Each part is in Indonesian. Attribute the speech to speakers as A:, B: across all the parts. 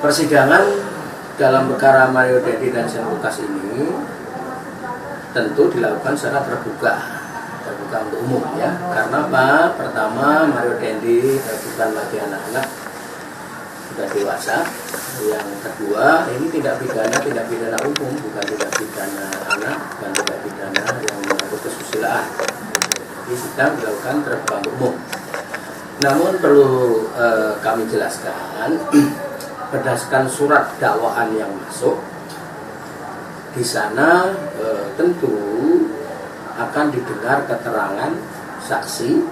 A: Persidangan dalam perkara Mario Dendi dan Shane Lucas ini tentu dilakukan secara terbuka untuk umum ya. Karena apa? Pertama, Mario Dendi bukan lagi anak-anak, sudah dewasa. Yang kedua, ini tidak pidana umum, bukan tidak pidana anak, bukan tidak pidana yang mengatur kesusilaan. Jadi sedang dilakukan terbuka untuk umum. Namun perlu kami jelaskan, berdasarkan surat dakwaan yang masuk, di sana tentu akan didengar keterangan saksi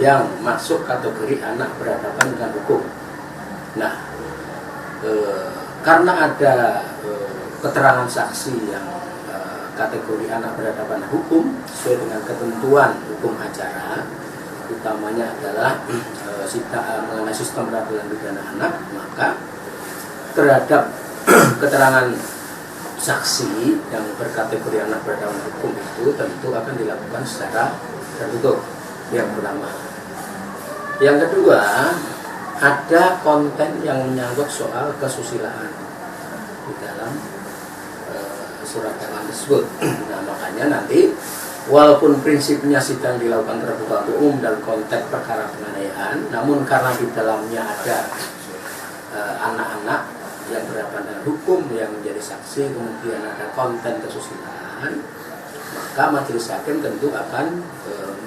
A: yang masuk kategori anak berhadapan dengan hukum. Nah, karena ada keterangan saksi yang kategori anak berhadapan hukum sesuai dengan ketentuan hukum acara, utamanya adalah mengenai sistem peradilan pidana anak, maka terhadap keterangan saksi yang berkategori anak berhadapan hukum itu tentu akan dilakukan secara tertutup. Yang pertama. Yang kedua, ada konten yang menyangkut soal kesusilaan di dalam surat dakwaan tersebut. Nah, makanya nanti walaupun prinsipnya sidang dilakukan terbuka untuk umum dalam konteks perkara penganiayaan, namun karena di dalamnya ada anak-anak yang berhadapan dengan hukum yang menjadi saksi, kemudian ada konten kesusilaan, maka majelis hakim tentu akan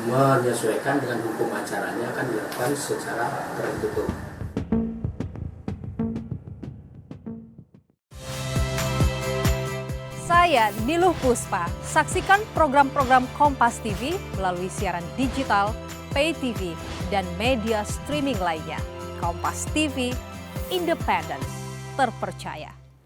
A: menyesuaikan dengan hukum acaranya, akan dilakukan secara tertutup.
B: Saya Niluh Puspa. Saksikan program-program Kompas TV melalui siaran digital, pay TV, dan media streaming lainnya. Kompas TV, independen, terpercaya.